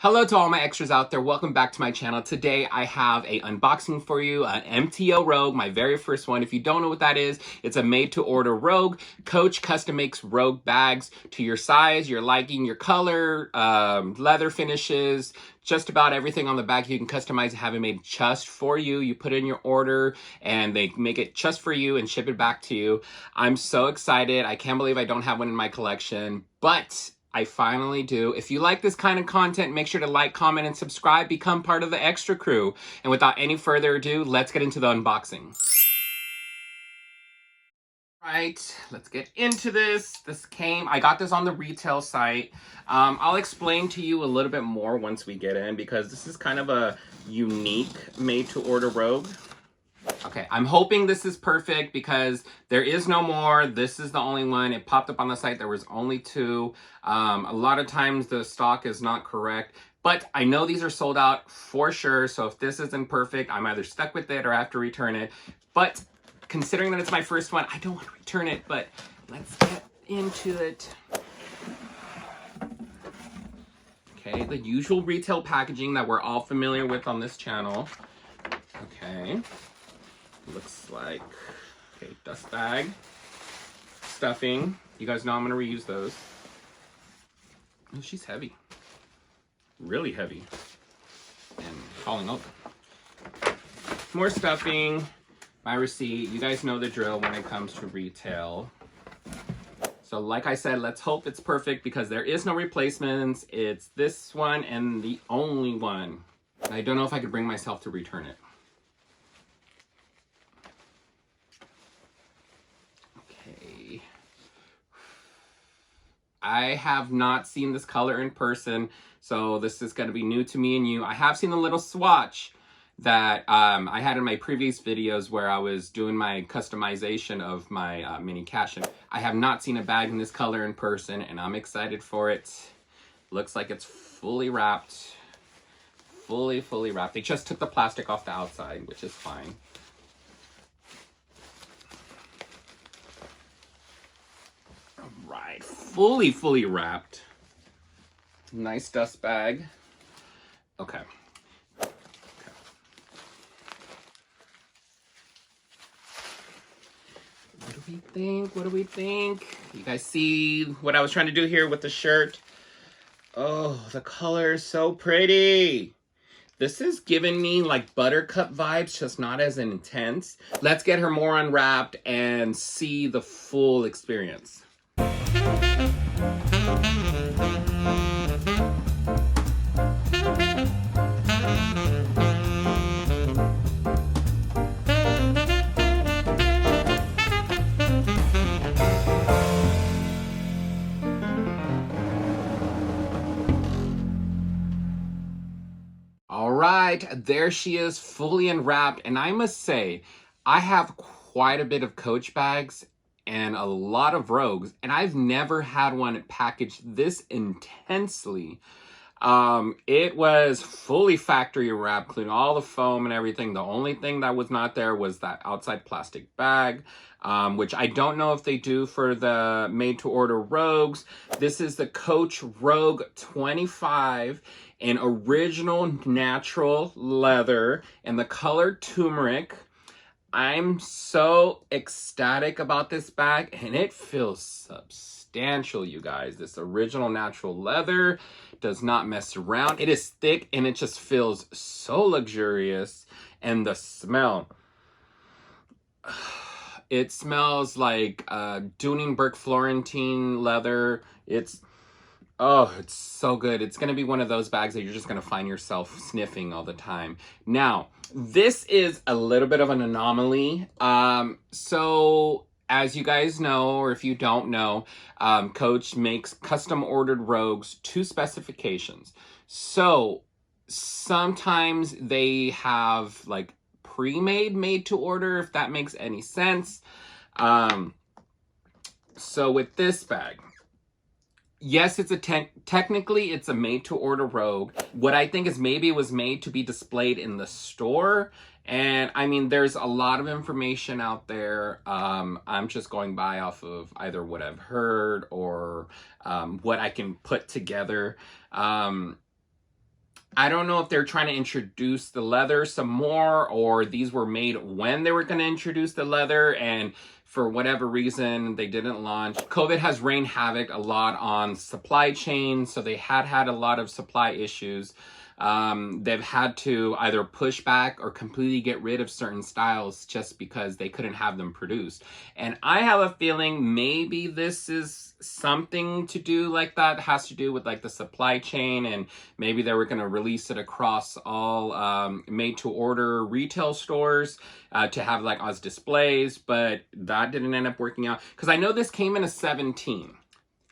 Hello to all my extras out there. Welcome back to my channel. Today I have a unboxing for you, an MTO Rogue, my very first one. If you don't know what that is, it's a made-to-order Rogue. Coach custom makes Rogue bags to your size, your liking, your color, leather finishes, just about everything on the bag you can customize and have it made just for you. You put in your order and they make it just for you and ship it back to you. I'm so excited. I can't believe I don't have one in my collection, but I finally do. If you like this kind of content, make sure to like, comment, and subscribe. Become part of the extra crew. And without any further ado, let's get into the unboxing. Right, let's get into this. I got this on the retail site. I'll explain to you a little bit more once we get in because this is kind of a unique made-to-order Rogue. Okay, I'm hoping this is perfect because there is no more. This is the only one. It popped up on the site. There was only two. A lot of times the stock is not correct, but I know these are sold out for sure. So if this isn't perfect, I'm either stuck with it or I have to return it. But considering that it's my first one, I don't want to return it, but let's get into it. Okay, the usual retail packaging that we're all familiar with on this channel. Okay. Looks like, okay, dust bag, stuffing. You guys know I'm gonna reuse those. Oh, she's heavy. Really heavy. And falling over. More stuffing, my receipt. You guys know the drill when it comes to retail. So like I said, let's hope it's perfect because there is no replacements. It's this one and the only one. I don't know if I could bring myself to return it. I have not seen this color in person, so this is going to be new to me and you. I have seen the little swatch that I had in my previous videos where I was doing my customization of my mini cash-in. I have not seen a bag in this color in person, and I'm excited for it. Looks like it's fully wrapped. Fully wrapped. They just took the plastic off the outside, which is fine. Right, fully wrapped. Nice dust bag. Okay. What do we think? What do we think? You guys see what I was trying to do here with the shirt? Oh, the color is so pretty. This is giving me like buttercup vibes, just not as intense. Let's get her more unwrapped and see the full experience. All right, there she is, fully unwrapped. And I must say, I have quite a bit of Coach bags and a lot of Rogues, and I've never had one packaged this intensely. It was fully factory wrapped, including all the foam and everything. The only thing that was not there was that outside plastic bag, which I don't know if they do for the made-to-order Rogues. This is the Coach Rogue 25 in original natural leather and the color turmeric. I'm so ecstatic about this bag, and it feels substantial, you guys. This original natural leather does not mess around. It is thick, and it just feels so luxurious. And the smell, it smells like Duningburg Florentine leather. Oh, it's so good. It's going to be one of those bags that you're just going to find yourself sniffing all the time. Now, this is a little bit of an anomaly. So as you guys know, or if you don't know, Coach makes custom ordered Rogues to specifications. So sometimes they have like pre-made, made to order, if that makes any sense. So with this bag, yes, it's technically it's a made-to-order Rogue. What I think is maybe it was made to be displayed in the store. And I mean, there's a lot of information out there. I'm just going by off of either what I've heard or what I can put together. I don't know if they're trying to introduce the leather some more, or these were made when they were going to introduce the leather, and for whatever reason they didn't launch. COVID has rained havoc a lot on supply chain, so they had a lot of supply issues. They've had to either push back or completely get rid of certain styles just because they couldn't have them produced. And I have a feeling maybe this is something to do like that, has to do with like the supply chain, and maybe they were going to release it across all made to order retail stores to have like as displays, but that didn't end up working out because I know this came in a 17.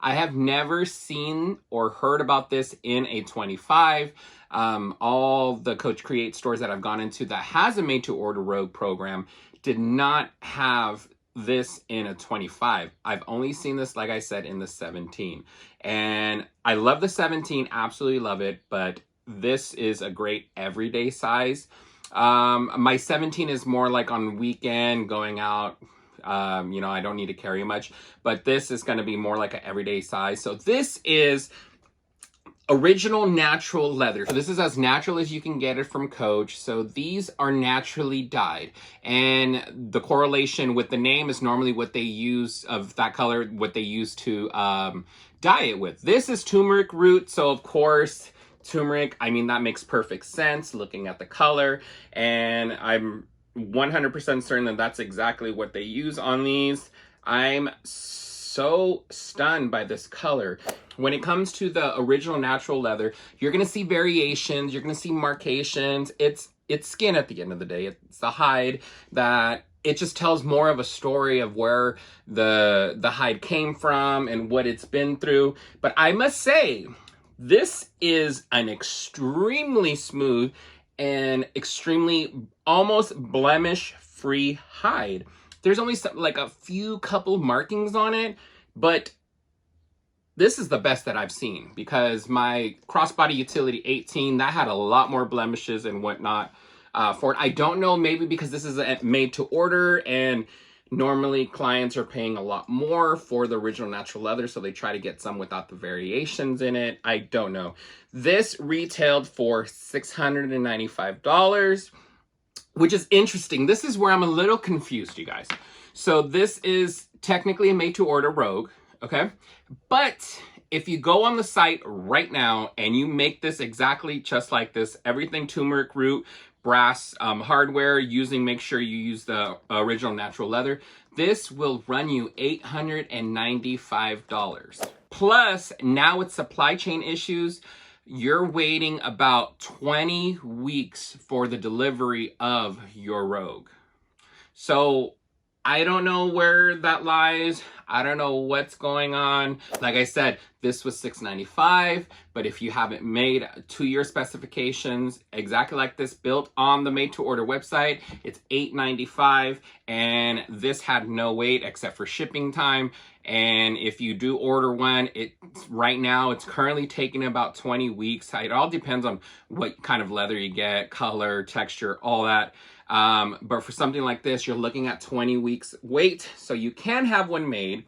I have never seen or heard about this in a 25. All the Coach Create stores that I've gone into that has a made to order Rogue program did not have this in a 25. I've only seen this, like I said, in the 17. And I love the 17, absolutely love it, but this is a great everyday size. My 17 is more like on weekend, going out. You know, I don't need to carry much, but this is going to be more like an everyday size. So this is original natural leather. So this is as natural as you can get it from Coach. So these are naturally dyed, and the correlation with the name is normally what they use of that color, what they use to dye it with. This is turmeric root, so of course turmeric, I mean, that makes perfect sense looking at the color, and I'm 100% certain that that's exactly what they use on these. I'm so stunned by this color. When it comes to the original natural leather, you're gonna see variations, you're gonna see markations. It's skin at the end of the day. It's the hide that it just tells more of a story of where the hide came from and what it's been through. But I must say, this is an extremely smooth and extremely almost blemish-free hide. There's only like a few couple markings on it, but this is the best that I've seen, because my crossbody utility 18, that had a lot more blemishes and whatnot for it. I don't know, maybe because this is a made to order, and normally clients are paying a lot more for the original natural leather, so they try to get some without the variations in it. I don't know. This retailed for $695, which is interesting. This is where I'm a little confused, you guys. So this is technically a made to order Rogue, okay? But if you go on the site right now and you make this exactly just like this, everything turmeric root, brass hardware, make sure you use the original natural leather, this will run you $895. Plus, now with supply chain issues, you're waiting about 20 weeks for the delivery of your Rogue. So I don't know where that lies. I don't know what's going on. Like I said, this was $695, but if you haven't made to your specifications exactly like this, built on the made to order website, it's $895, and this had no wait except for shipping time. And if you do order one, right now it's currently taking about 20 weeks. It all depends on what kind of leather you get, color, texture, all that. But for something like this, you're looking at 20 weeks wait. So you can have one made,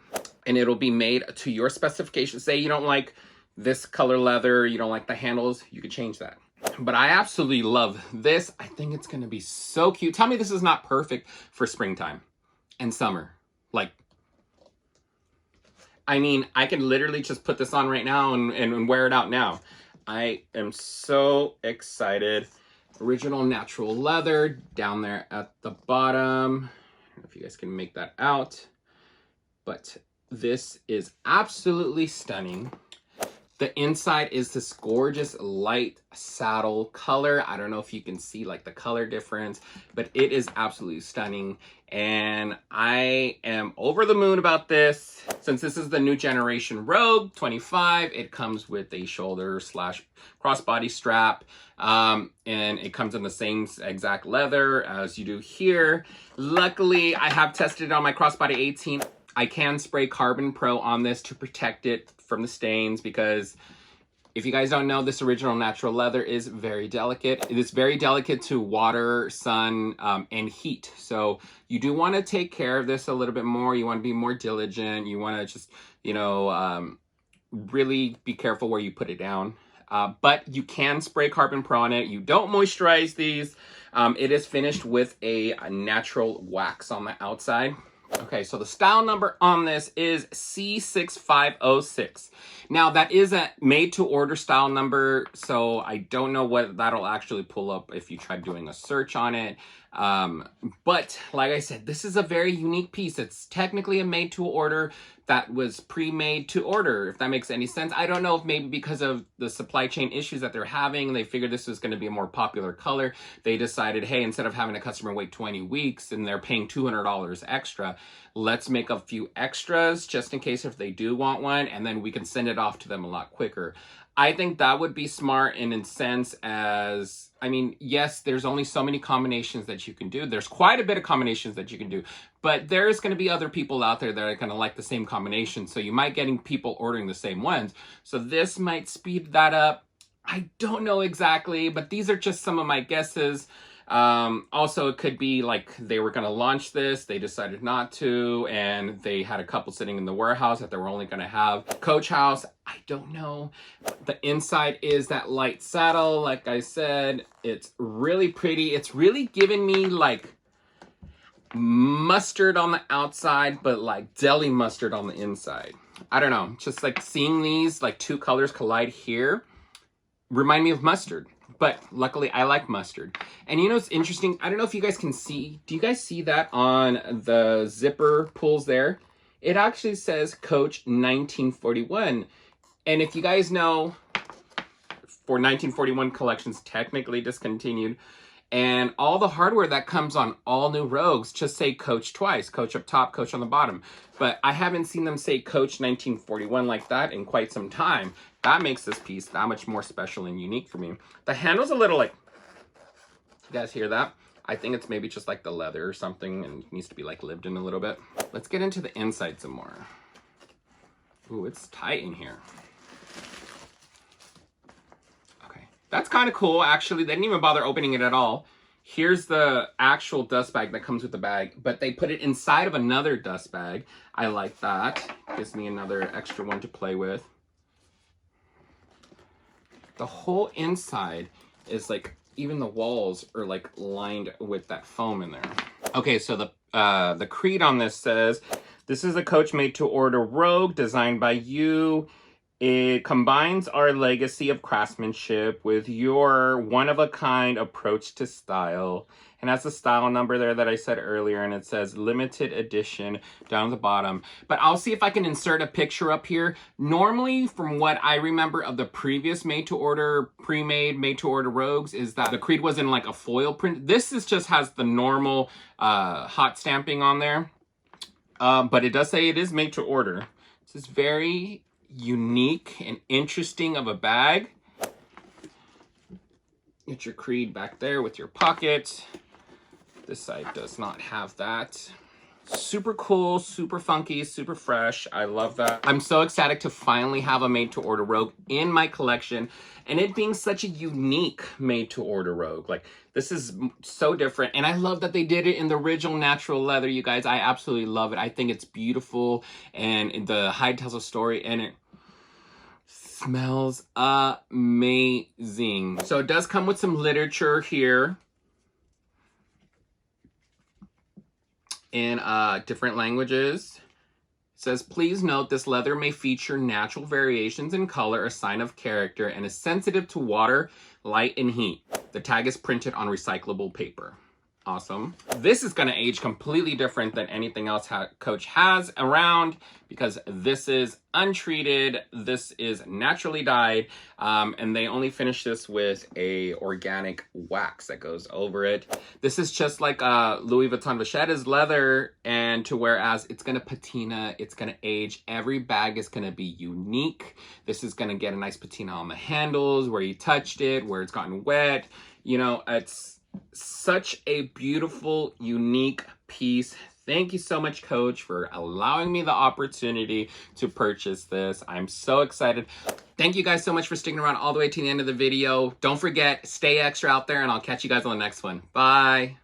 and it'll be made to your specifications. Say you don't like this color leather, you don't like the handles, you could change that. But I absolutely love this. I think it's going to be so cute. Tell me this is not perfect for springtime and summer. Like, I mean, I can literally just put this on right now and wear it out now. I am so excited. Original natural leather down there at the bottom. I don't know if you guys can make that out, but this is absolutely stunning. The inside is this gorgeous light saddle color. I don't know if you can see like the color difference, but it is absolutely stunning. And I am over the moon about this. Since this is the new generation Rogue 25, it comes with a shoulder / crossbody strap. And it comes in the same exact leather as you do here. Luckily, I have tested it on my crossbody 18. I can spray Carbon Pro on this to protect it from the stains, because if you guys don't know, this original natural leather is very delicate. It is very delicate to water, sun, and heat. So you do want to take care of this a little bit more. You want to be more diligent. You want to just, you know, really be careful where you put it down. but you can spray Carbon Pro on it. You don't moisturize these. It is finished with a natural wax on the outside. Okay, so the style number on this is C6506. Now, that is a made-to-order style number, so I don't know what that'll actually pull up if you try doing a search on it. But like I said, this is a very unique piece. It's technically a made-to-order that was pre-made to order, if that makes any sense. I don't know if maybe because of the supply chain issues that they're having, they figured this was going to be a more popular color. They decided, hey, instead of having a customer wait 20 weeks and they're paying $200 extra, let's make a few extras just in case if they do want one, and then we can send it off to them a lot quicker. I think that would be smart in a sense as, I mean, yes, there's only so many combinations that you can do. There's quite a bit of combinations that you can do, but there's going to be other people out there that are going to like the same combination. So you might getting people ordering the same ones. So this might speed that up. I don't know exactly, but these are just some of my guesses. Also, it could be like they were going to launch this, they decided not to, and they had a couple sitting in the warehouse that they were only going to have. Coach House, I don't know. The inside is that light saddle. Like I said, it's really pretty. It's really giving me like mustard on the outside, but like deli mustard on the inside. I don't know. Just like seeing these like two colors collide here remind me of mustard. But luckily, I like mustard. And you know what's interesting? I don't know if you guys can see. Do you guys see that on the zipper pulls there? It actually says Coach 1941. And if you guys know, for 1941 collections technically discontinued, and all the hardware that comes on all new Rogues just say Coach twice. Coach up top, Coach on the bottom. But I haven't seen them say Coach 1941 like that in quite some time. That makes this piece that much more special and unique for me. The handle's a little like, you guys hear that? I think it's maybe just like the leather or something and needs to be like lived in a little bit. Let's get into the inside some more. Ooh, it's tight in here. Okay, that's kind of cool actually. They didn't even bother opening it at all. Here's the actual dust bag that comes with the bag, but they put it inside of another dust bag. I like that. Gives me another extra one to play with. The whole inside is like, even the walls are like lined with that foam in there. Okay, so the creed on this says, this is a Coach made to order Rogue designed by you. It combines our legacy of craftsmanship with your one-of-a-kind approach to style. And that's the style number there that I said earlier, and it says limited edition down at the bottom. But I'll see if I can insert a picture up here. Normally, from what I remember of the previous made-to-order, pre-made, made-to-order Rogues, is that the creed was in like a foil print. This is just has the normal hot stamping on there. But it does say it is made-to-order. This is very unique and interesting of a bag. Get your creed back there with your pocket. This side does not have that. Super cool, super funky, super fresh. I love that. I'm so excited to finally have a made-to-order Rogue in my collection, and it being such a unique made-to-order Rogue. Like, this is so different, and I love that they did it in the original natural leather, you guys. I absolutely love it. I think it's beautiful, and the hide tells a story, and it smells amazing. So it does come with some literature here in different languages. It says, please note this leather may feature natural variations in color, a sign of character, and is sensitive to water, light, and heat. The tag is printed on recyclable paper. Awesome. This is going to age completely different than anything else Coach has around, because this is untreated, this is naturally dyed, and they only finish this with a organic wax that goes over it. This is just like Louis Vuitton Vachetta's leather, and to whereas it's going to patina, it's going to age. Every bag is going to be unique. This is going to get a nice patina on the handles, where you touched it, where it's gotten wet. You know, it's such a beautiful, unique piece. Thank you so much, Coach, for allowing me the opportunity to purchase this. I'm so excited. Thank you guys so much for sticking around all the way to the end of the video. Don't forget, stay extra out there, and I'll catch you guys on the next one. Bye.